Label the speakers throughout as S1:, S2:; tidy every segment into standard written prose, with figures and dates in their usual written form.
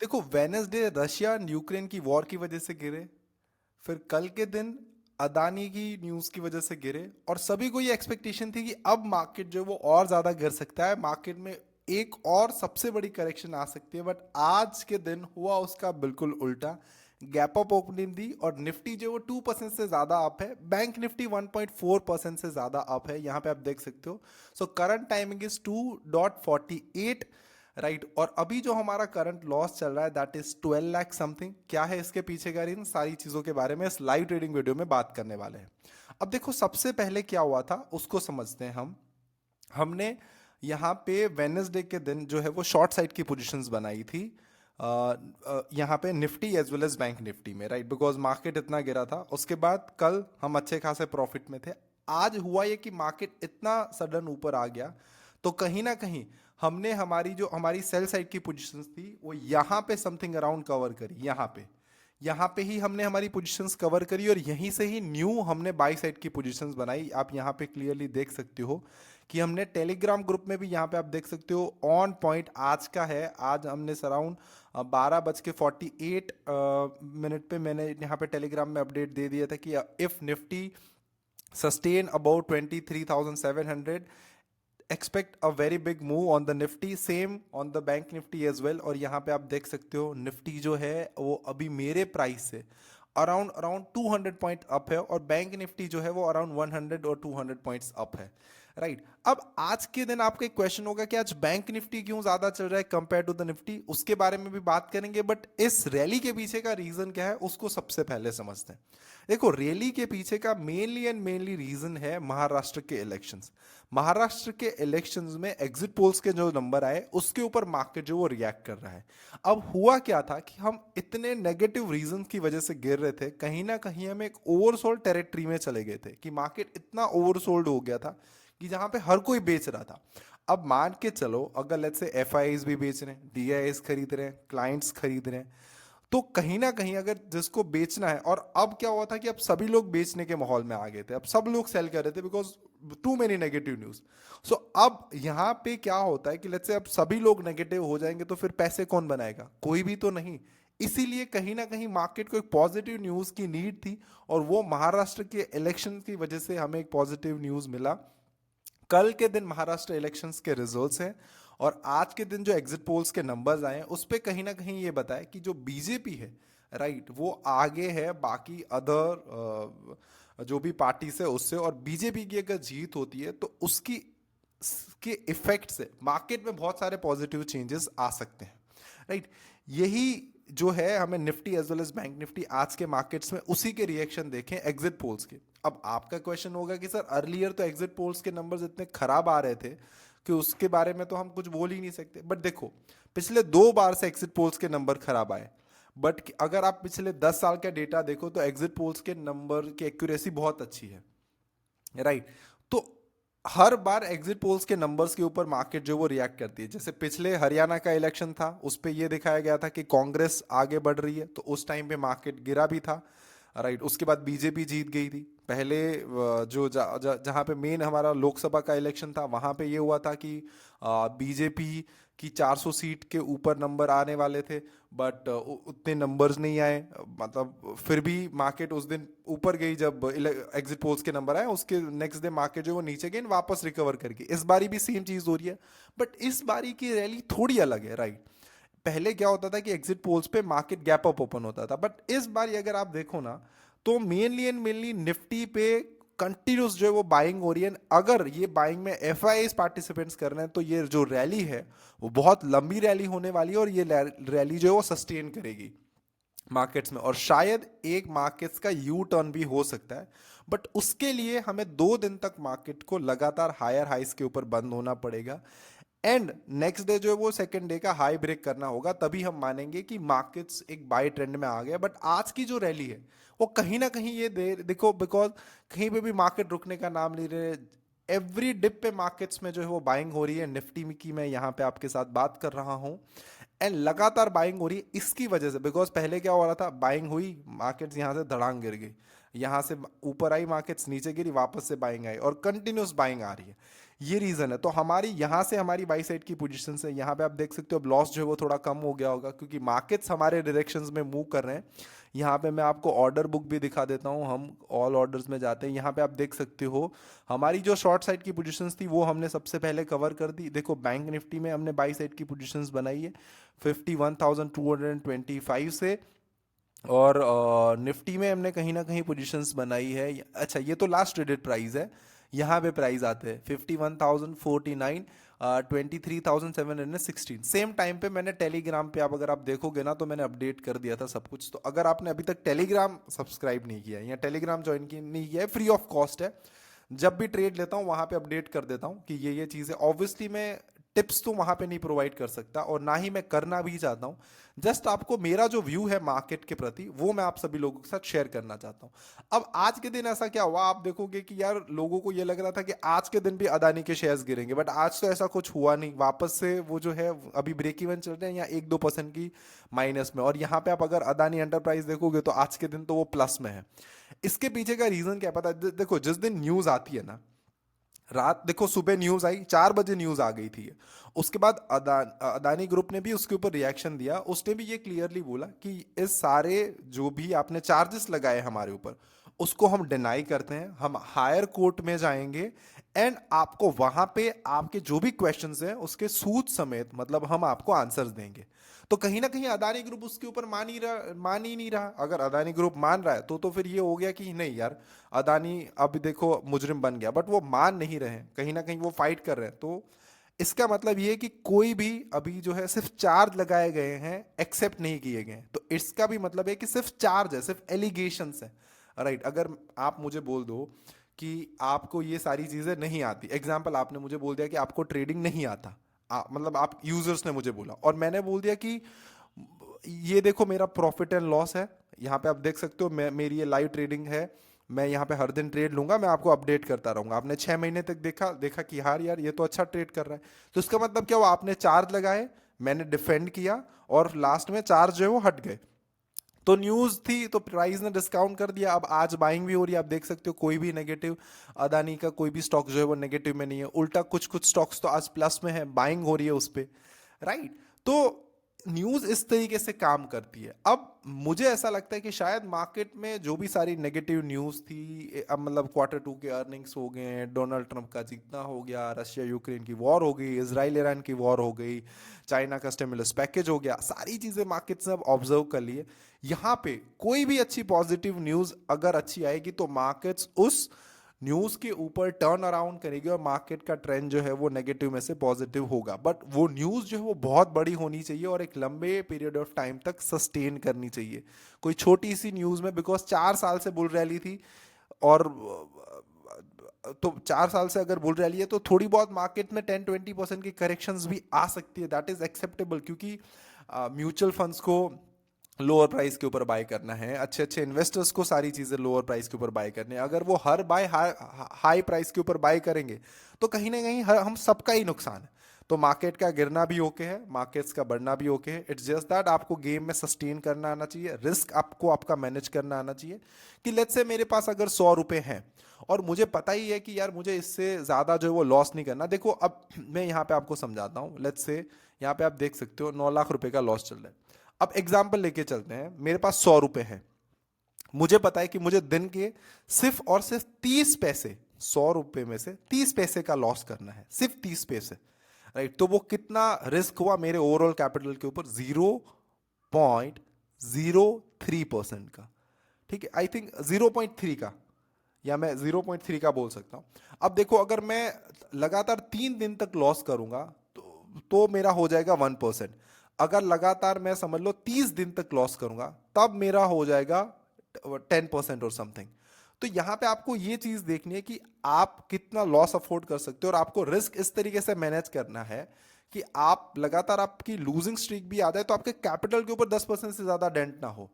S1: देखो Wednesday Russia and Ukraine की war की वजह से गिरे, फिर कल के दिन अदानी की न्यूज़ की वजह से गिरे, और सभी को ये एक्सपेक्टेशन थी कि अब मार्केट जो है वो और ज़्यादा गिर सकता है, मार्केट में एक और सबसे बड़ी करेक्शन आ सकती है। बट आज के दिन हुआ उसका बिल्कुल उल्टा। गैप अप ओपनिंग दी और निफ्टी जो है वो 2% से ज़्यादा अप है, बैंक निफ्टी 1.4% से ज़्यादा अप है, यहाँ पे आप देख सकते हो। So current timing is 2.48, right. और अभी जो हमारा करंट लॉस चल रहा है दैट इज 12 लाख समथिंग। क्या है इसके पीछे का रीजन, सारी चीजों के बारे में इस लाइव ट्रेडिंग वीडियो में बात करने वाले हैं। अब देखो सबसे पहले क्या हुआ था उसको समझते हैं हम। हमने यहाँ पे वेनेसडे के दिन जो है वो शॉर्ट साइड की पोजीशंस बनाई थी यहाँ पे Nifty as well as Bank Nifty में, राइट, बिकॉज मार्केट इतना गिरा था। उसके बाद कल हम अच्छे खासे प्रॉफिट में थे। आज हुआ ये कि मार्केट इतना सडन ऊपर आ गया, तो कहीं ना कहीं हमने हमारी सेल साइड की पोजीशंस थी वो यहाँ पे समथिंग अराउंड कवर करी। यहाँ पे ही हमने हमारी पोजीशंस कवर करी और यहीं से ही न्यू हमने बाई साइड की पोजीशंस बनाई। आप यहाँ पे क्लियरली देख सकते हो कि हमने टेलीग्राम ग्रुप में भी, यहाँ पे आप देख सकते हो ऑन पॉइंट आज का है। आज हमने सराउंड 12:48 पे मैंने यहाँ पे टेलीग्राम में अपडेट दे दिया था कि if Nifty sustain about 23,700, expect a very big move on the Nifty, same on the Bank Nifty as well. और यहाँ पे आप देख सकते हो निफ्टी जो है वो अभी मेरे प्राइस से अराउंड अराउंड 200 पॉइंट अप है, और बैंक निफ्टी जो है वो अराउंड 100 और 200 पॉइंट्स अप है, राइट। अब आज के दिन आपका एक क्वेश्चन होगा कि आज बैंक निफ्टी क्यों ज्यादा चल रहा है कंपेयर टू द निफ्टी, उसके बारे में भी बात करेंगे। बट इस रैली के पीछे का रीजन क्या है उसको सबसे पहले समझते हैं। देखो रैली के पीछे का मेनली रीजन है महाराष्ट्र के इलेक्शंस। महाराष्ट्र के इलेक्शंस में एग्जिट पोल्स के जो नंबर आए उसके ऊपर मार्केट जो वो रिएक्ट कर रहा है। अब हुआ क्या था कि हम इतने नेगेटिव रीजन की वजह से गिर रहे थे, कहीं ना कहीं हम एक ओवरसोल्ड टेरिटरी में चले गए थे कि मार्केट इतना ओवरसोल्ड हो गया था कि जहां पे हर कोई बेच रहा था। अब मान के चलो अगर लेट्स से एफआईज भी बेच रहे हैं, डीआईएस खरीद रहे हैं, क्लाइंट्स खरीद रहे हैं, तो कहीं ना कहीं अगर जिसको बेचना है, और अब क्या हुआ था कि अब सभी लोग बेचने के माहौल में आ गए थे, अब सब लोग सेल कर रहे थे because too many negative news. So अब यहाँ पे क्या होता है कि लेट्स से अब सभी लोग नेगेटिव हो जाएंगे तो फिर पैसे कौन बनाएगा, कोई भी तो नहीं। इसीलिए कहीं ना कहीं मार्केट को एक पॉजिटिव न्यूज की नीड थी, और वो महाराष्ट्र के इलेक्शन की वजह से हमें एक पॉजिटिव न्यूज मिला। कल के दिन महाराष्ट्र इलेक्शंस के रिजल्ट्स हैं, और आज के दिन जो एग्जिट पोल्स के नंबर्स आए हैं उस पे कहीं ना कहीं ये बताया कि जो बीजेपी है, राइट, वो आगे है बाकी अदर जो भी पार्टी से उससे। और बीजेपी की अगर जीत होती है तो उसकी के इफेक्ट से मार्केट में बहुत सारे पॉजिटिव चेंजेस आ सकते हैं, राइट। यही जो है हमें Nifty as well as Bank Nifty आज के मार्केट्स में उसी के रिएक्शन देखें एग्जिट पोल्स के। अब आपका क्वेश्चन होगा कि सर अर्लियर तो एग्जिट पोल्स के नंबर्स इतने खराब आ रहे थे कि उसके बारे में तो हम कुछ बोल ही नहीं सकते। बट देखो पिछले 2 बार से एग्जिट पोल्स के नंबर खराब आए, बट अगर आप पिछले 10 साल का डेटा देखो तो एग्जिट पोल्स के नंबर की एक्यूरेसी बहुत अच्छी है, राइट। तो हर बार एग्जिट पोल्स के नंबर्स के ऊपर मार्केट जो वो रिएक्ट करती है। जैसे पिछले हरियाणा का इलेक्शन था उस पे ये दिखाया गया था कि कांग्रेस आगे बढ़ रही है, तो उस टाइम पे मार्केट गिरा भी था, राइट। उसके बाद बीजेपी जीत गई थी। पहले जो जहाँ पे मेन हमारा लोकसभा का इलेक्शन था वहाँ पे ये हुआ था कि बीजेपी की 400 सीट के ऊपर नंबर आने वाले थे, बट उतने नंबर्स नहीं आए। मतलब फिर भी मार्केट उस दिन ऊपर गई जब एग्जिट पोल्स के नंबर आए, उसके नेक्स्ट डे मार्केट जो वो नीचे गई वापस रिकवर करके। इस बारी भी सेम चीज हो रही है, बट इस बारी की रैली थोड़ी अलग है, राइट। पहले क्या होता था कि एग्जिट पोल्स पे मार्केट गैप अप ओपन होता था, बट इस बार अगर आप देखो ना तो मेनली निफ्टी पे कंटिन्यूस जो है वो बाइंग हो रही है। अगर ये बाइंग में एफ पार्टिसिपेंट्स कर रहे हैं तो ये जो रैली है वो बहुत लंबी रैली होने वाली है, और ये रैली जो है वो सस्टेन करेगी मार्केट्स में, और शायद एक मार्केट्स का यू टर्न भी हो सकता है। बट उसके लिए हमें 2 दिन तक मार्केट को लगातार हायर हाइस के ऊपर बंद होना पड़ेगा, एंड नेक्स्ट डे जो है वो सेकंड डे का हाई ब्रेक करना होगा, तभी हम मानेंगे कि मार्केट्स एक बाय ट्रेंड में आ गया। बट आज की जो रैली है वो कहीं ना कहीं ये दे देखो, बिकॉज कहीं पे भी मार्केट रुकने का नाम ले रहे, एवरी डिप पे मार्केट्स में जो है वो बाइंग हो रही है। निफ्टी में की मैं यहाँ पे आपके साथ बात कर रहा हूँ, एंड लगातार बाइंग हो रही है इसकी वजह से। बिकॉज पहले क्या हो रहा था, बाइंग हुई, मार्केट्स यहाँ से धड़ांग गिर गई, यहाँ से ऊपर आई मार्केट्स, नीचे गिरी, वापस से बाइंग आई और कंटिन्यूस बाइंग आ रही है। ये रीजन है। तो हमारी यहाँ से हमारी बाई साइड की पोजीशन है, यहाँ पे आप देख सकते हो अब लॉस जो है वो थोड़ा कम हो गया होगा क्योंकि मार्केट्स हमारे डायरेक्शंस में मूव कर रहे हैं। यहाँ पे मैं आपको ऑर्डर बुक भी दिखा देता हूँ, हम ऑल ऑर्डर्स में जाते हैं, यहाँ पे आप देख सकते हो हमारी जो शॉर्ट साइड की पोजीशंस थी वो हमने सबसे पहले कवर कर दी। देखो बैंक निफ्टी में हमने बाई साइड की पोजीशंस बनाई है 51,225 से, और निफ्टी में हमने कहीं ना कहीं पोजीशंस बनाई है। अच्छा, ये तो लास्ट ट्रेडेड प्राइस है, यहाँ पे प्राइस आते हैं 51,049, 23,716। सेम टाइम पे मैंने टेलीग्राम पे, आप अगर आप देखोगे ना तो मैंने अपडेट कर दिया था सब कुछ। तो अगर आपने अभी तक टेलीग्राम सब्सक्राइब नहीं किया है या टेलीग्राम ज्वाइन नहीं किया है, फ्री ऑफ कॉस्ट है। जब भी ट्रेड लेता हूँ वहाँ पे अपडेट कर देता हूँ कि ये चीज़ें। ऑब्वियसली मैं टिप्स तो वहाँ पे नहीं प्रोवाइड कर सकता और ना ही मैं करना भी चाहता हूँ। जस्ट आपको मेरा जो व्यू है मार्केट के प्रति वो मैं आप सभी लोगों के साथ शेयर करना चाहता हूँ। अब आज के दिन ऐसा क्या हुआ, आप देखोगे कि यार लोगों को ये लग रहा था कि आज के दिन भी अदानी के शेयर्स गिरेंगे, बट आज तो ऐसा कुछ हुआ नहीं। वापस से वो जो है अभी ब्रेक इवन चल रहे हैं या 1-2% की माइनस में। और यहाँ पे आप अगर अदानी एंटरप्राइज देखोगे तो आज के दिन तो वो प्लस में है। इसके पीछे का रीजन क्या पता है? देखो, जिस दिन न्यूज आती है ना, रात देखो सुबह न्यूज आई, 4 बजे न्यूज आ गई थी। उसके बाद अदानी ग्रुप ने भी उसके ऊपर रिएक्शन दिया। उसने भी ये क्लियरली बोला कि इस सारे जो भी आपने चार्जेस लगाए हमारे ऊपर उसको हम डिनाई करते हैं, हम हायर कोर्ट में जाएंगे एंड आपको वहां पे आपके जो भी क्वेश्चंस हैं उसके सूद समेत मतलब हम आपको आंसर्स देंगे। तो कहीं ना कहीं अदानी ग्रुप उसके ऊपर मान ही नहीं रहा। अगर अदानी ग्रुप मान रहा है तो फिर ये हो गया कि नहीं यार, अदानी अब देखो मुजरिम बन गया, बट वो मान नहीं रहे हैं, कहीं ना कहीं वो फाइट कर रहे हैं। तो इसका मतलब ये है कि कोई भी अभी जो है सिर्फ चार्ज लगाए गए हैं, एक्सेप्ट नहीं किए गए हैं। तो इसका भी मतलब है कि सिर्फ चार्ज है, सिर्फ एलिगेशंस है, राइट। अगर आप मुझे बोल दो कि आपको ये सारी चीजें नहीं आती, एग्जाम्पल आपने मुझे बोल दिया कि आपको ट्रेडिंग नहीं आता, मतलब आप यूजर्स ने मुझे बोला और मैंने बोल दिया कि ये देखो मेरा प्रॉफिट एंड लॉस है, यहाँ पे आप देख सकते हो मेरी ये लाइव ट्रेडिंग है, मैं यहाँ पे हर दिन ट्रेड लूंगा, मैं आपको अपडेट करता रहूंगा। आपने 6 महीने तक देखा कि यार ये तो अच्छा ट्रेड कर रहा है। तो इसका मतलब क्या हुआ, आपने चार्ज लगाए, मैंने डिफेंड किया और लास्ट में चार्ज जो है वो हट गए। तो न्यूज थी तो प्राइस ने डिस्काउंट कर दिया। अब आज बाइंग भी हो रही है, आप देख सकते हो कोई भी नेगेटिव अदानी का कोई भी स्टॉक जो है वो नेगेटिव में नहीं है, उल्टा कुछ कुछ स्टॉक्स तो आज प्लस में है, बाइंग हो रही है उस पर, राइट। तो न्यूज इस तरीके से काम करती है। अब मुझे ऐसा लगता है कि शायद मार्केट में जो भी सारी नेगेटिव न्यूज थी, अब मतलब Q2 के अर्निंग्स हो गए, डोनाल्ड ट्रंप का जीतना हो गया, रशिया यूक्रेन की वॉर हो गई, इजराइल ईरान की वॉर हो गई, चाइना का स्टिमुलस पैकेज हो गया, सारी चीजें मार्केट्स ने अब ऑब्जर्व कर ली है। यहाँ पे कोई भी अच्छी पॉजिटिव न्यूज अगर अच्छी आएगी तो मार्केट्स उस न्यूज के ऊपर टर्न अराउंड करेगी और मार्केट का ट्रेंड जो है वो नेगेटिव में से पॉजिटिव होगा। बट वो न्यूज जो है वो बहुत बड़ी होनी चाहिए और एक लंबे पीरियड ऑफ टाइम तक सस्टेन करनी चाहिए। कोई छोटी सी न्यूज में, बिकॉज 4 साल से बुल रैली थी और तो 4 साल से अगर बुल रैली है तो थोड़ी बहुत मार्केट में 10-20% की करेक्शंस भी आ सकती है, दैट इज एक्सेप्टेबल। क्योंकि म्यूचुअल फंड्स को लोअर प्राइस के ऊपर बाय करना है, अच्छे अच्छे इन्वेस्टर्स को सारी चीजें लोअर प्राइस के ऊपर बाय करने हैं। अगर वो हर बाय हाई प्राइस के ऊपर बाय करेंगे तो कहीं ना कहीं हम सबका ही नुकसान है। तो मार्केट का गिरना भी ओके है, मार्केट्स का बढ़ना भी ओके है। इट्स जस्ट दैट आपको गेम में सस्टेन करना आना चाहिए, रिस्क आपको आपका मैनेज करना आना चाहिए। कि लेट्स से मेरे पास अगर 100 रुपए हैं और मुझे पता ही है कि यार मुझे इससे ज्यादा जो है वो लॉस नहीं करना। देखो अब मैं यहाँ पे आपको समझाता हूँ। लेट्स से यहाँ पे आप देख सकते हो 9 लाख रुपए का लॉस चल रहा है। अब एग्जाम्पल लेके चलते हैं, मेरे पास 100 रुपए हैं, मुझे पता है कि मुझे दिन के सिर्फ और सिर्फ 30 पैसे, 100 रुपए में से 30 पैसे का लॉस करना है, सिर्फ 30 पैसे, राइट। तो वो कितना रिस्क हुआ मेरे ओवरऑल कैपिटल के ऊपर? 0.03% का, ठीक है, आई थिंक 0.3 का, या मैं 0.3 का बोल सकता हूं। अब देखो अगर मैं लगातार 3 दिन तक लॉस करूंगा तो मेरा हो जाएगा 1%। अगर लगातार मैं समझ लो 30 दिन तक लॉस करूंगा तब मेरा हो जाएगा 10% और समथिंग। तो यहां पे आपको ये चीज देखनी है कि आप कितना लॉस अफोर्ड कर सकते हो और आपको रिस्क इस तरीके से मैनेज करना है कि आप लगातार आपकी लूजिंग स्ट्रीक भी आ जाए तो आपके कैपिटल के ऊपर 10% से ज्यादा डेंट ना हो।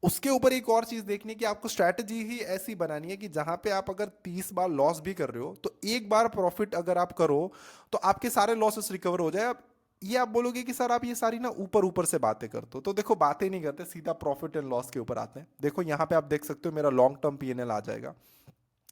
S1: उसके ऊपर एक और चीज देखनी है कि आपको स्ट्रैटेजी ही ऐसी बनानी है कि जहां पे आप अगर 30 बार लॉस भी कर रहे हो तो एक बार प्रॉफिट अगर आप करो तो आपके सारे लॉसेस रिकवर हो जाए। ये आप बोलोगे कि सर आप ये सारी ना ऊपर ऊपर से बातें करते हो, तो देखो बातें नहीं करते, सीधा प्रॉफिट एंड लॉस के ऊपर आते हैं। देखो यहाँ पे आप देख सकते हो मेरा लॉन्ग टर्म पीएनएल आ जाएगा।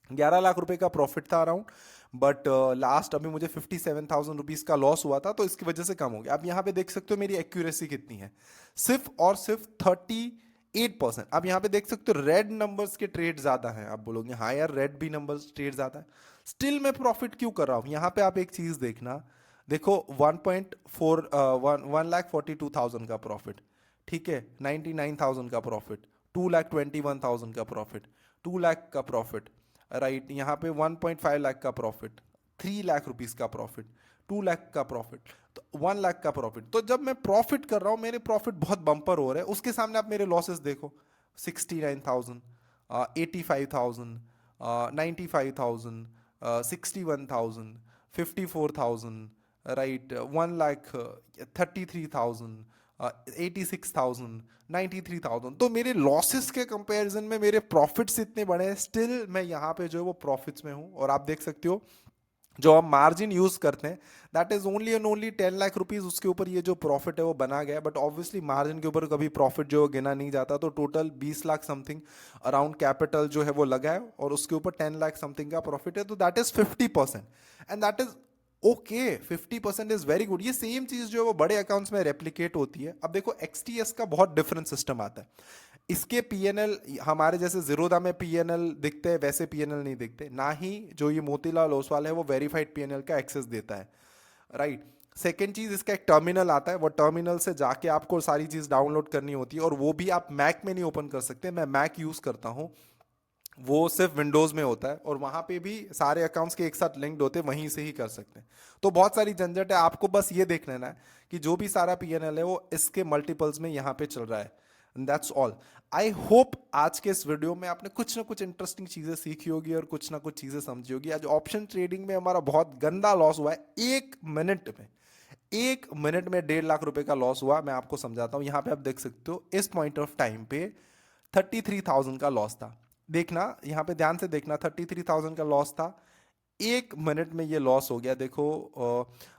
S1: 11 लाख रुपए का प्रॉफिट था अराउंड, बट लास्ट अभी मुझे 57,000 रुपीज का लॉस हुआ था, तो इसकी वजह से कम हो गया। आप यहाँ पे देख सकते हो मेरी एक्यूरेसी कितनी है, सिर्फ और सिर्फ 38%। आप यहाँ पे देख सकते हो रेड नंबर्स के ट्रेड ज्यादा हैं। आप बोलोगे हाँ यार रेड भी नंबर्स ट्रेड ज्यादा है, स्टिल मैं प्रॉफिट क्यों कर रहा हूँ? यहाँ पे आप एक चीज देखना, देखो 1,42,000 का प्रॉफिट, ठीक है, 99,000 का प्रॉफिट, 2,21,000 का प्रॉफिट, 2 लाख का प्रॉफिट, राइट। यहाँ पे 1.5 लाख का प्रॉफिट, 3 लाख रुपीस का प्रॉफिट, 2 लाख का प्रॉफिट, तो 1 लाख का प्रॉफिट। तो जब मैं प्रॉफिट कर रहा हूँ मेरे प्रॉफिट बहुत बम्पर हो रहे हैं, उसके सामने आप मेरे लॉसेस देखो, 69,000, 85,000, 95,000, 61,000, 54,000, राइट, 1 लाख, 33,000, 86,000, 93,000। तो मेरे लॉसेस के कंपैरिजन में मेरे प्रॉफिट्स इतने बड़े हैं, स्टिल मैं यहाँ पे जो है वो प्रॉफिट्स में हूँ। और आप देख सकते हो जो हम मार्जिन यूज करते हैं that is only and only 10 lakh rupees, उसके ऊपर ये जो प्रॉफिट है वो बना गया। बट ऑब्वियसली मार्जिन के ऊपर कभी प्रॉफिट जो है गिना नहीं जाता, तो total 20 lakh something around capital जो है वो लगा है, और उसके ऊपर 10 लाख समथिंग का प्रॉफिट है, तो that is 50%, and that is okay. 50% is very good. ये सेम चीज जो है वो बड़े अकाउंट्स में रेप्लिकेट होती है। अब देखो एक्सटीएस का बहुत डिफरेंट सिस्टम आता है, इसके पीएनएल हमारे जैसे जीरोदा में पीएनएल दिखते हैं वैसे पीएनएल नहीं दिखते, ना ही जो ये मोतीलाल ओसवाल है वो वेरीफाइड पीएनएल का एक्सेस देता है, राइट। सेकेंड चीज, इसका एक टर्मिनल आता है, वो टर्मिनल से जाके आपको सारी चीज डाउनलोड करनी होती है, और वो भी आप मैक में नहीं ओपन कर सकते। मैं मैक यूज करता हूँ, वो सिर्फ विंडोज में होता है, और वहां पे भी सारे अकाउंट्स के एक साथ लिंक्ड होते हैं, वहीं से ही कर सकते हैं। तो बहुत सारी झंझट है, आपको बस ये देख लेना है कि जो भी सारा पीएनएल है वो इसके मल्टीपल्स में यहाँ पे चल रहा है। That's all. आई होप आज के इस वीडियो में आपने कुछ ना कुछ इंटरेस्टिंग चीजें सीखी होगी और कुछ ना कुछ चीजें समझी होगी। आज ऑप्शन ट्रेडिंग में हमारा बहुत गंदा लॉस हुआ है, 1 मिनट में, 1 मिनट में 1.5 लाख रुपए का लॉस हुआ। मैं आपको समझाता हूँ, यहाँ पे आप देख सकते हो इस पॉइंट ऑफ टाइम पे 33,000 का लॉस था। देखना यहाँ पे ध्यान से देखना, 33,000 का लॉस था, 1 मिनट में ये लॉस हो गया। देखो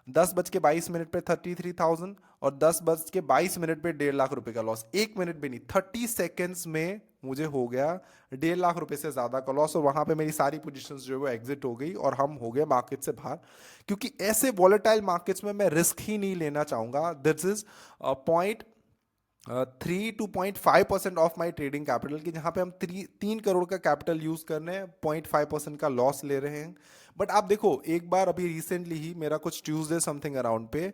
S1: 10:22 पे 33,000, और 10:22 पे 1.5 लाख रुपए का लॉस। 1 मिनट भी नहीं, 30 सेकेंड्स में मुझे हो गया 1.5 लाख रुपए से ज्यादा का लॉस, और वहां पे मेरी सारी पोजीशंस जो है वो एग्जिट हो गई, और हम हो गए मार्केट से बाहर। क्योंकि ऐसे वॉलेटाइल मार्केट्स में मैं रिस्क ही नहीं लेना चाहूंगा। This is point 3 to 0.5% of my trading capital, की जहां पे हम 3 करोड़ का कैपिटल यूज कर रहे हैं, 0.5% का लॉस ले रहे हैं। बट आप देखो एक बार अभी रिसेंटली ही मेरा कुछ ट्यूसडे समथिंग अराउंड पे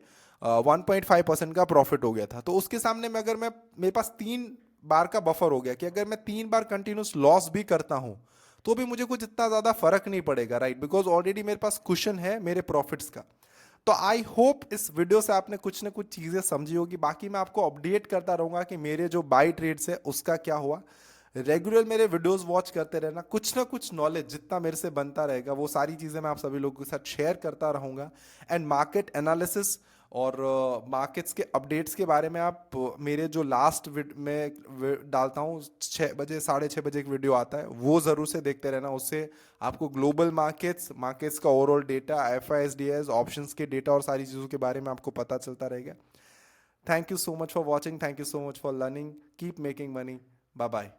S1: 1.5% का प्रॉफिट हो गया था। तो उसके सामने में अगर मैं, मेरे पास 3 बार का बफर हो गया कि अगर मैं 3 बार कंटिन्यूस लॉस भी करता हूं तो भी मुझे कुछ इतना ज्यादा फर्क नहीं पड़ेगा, राइट, बिकॉज ऑलरेडी मेरे पास कुशन है मेरे प्रॉफिट्स का। तो आई होप इस वीडियो से आपने कुछ ना कुछ चीजें समझी होगी। बाकी मैं आपको अपडेट करता रहूंगा कि मेरे जो बाई ट्रेड्स है उसका क्या हुआ। रेगुलर मेरे वीडियोस वॉच करते रहना, कुछ ना कुछ नॉलेज जितना मेरे से बनता रहेगा वो सारी चीजें मैं आप सभी लोगों के साथ शेयर करता रहूंगा। एंड मार्केट एनालिसिस और मार्केट्स के अपडेट्स के बारे में आप मेरे जो लास्ट में डालता हूँ 6 बजे 6:30 एक वीडियो आता है, वो ज़रूर से देखते रहना। उससे आपको ग्लोबल मार्केट्स का ओवरऑल डेटा, FISDS ऑप्शंस के डेटा और सारी चीज़ों के बारे में आपको पता चलता रहेगा। Thank you so much for watching, thank you so much for learning, keep making money, bye bye.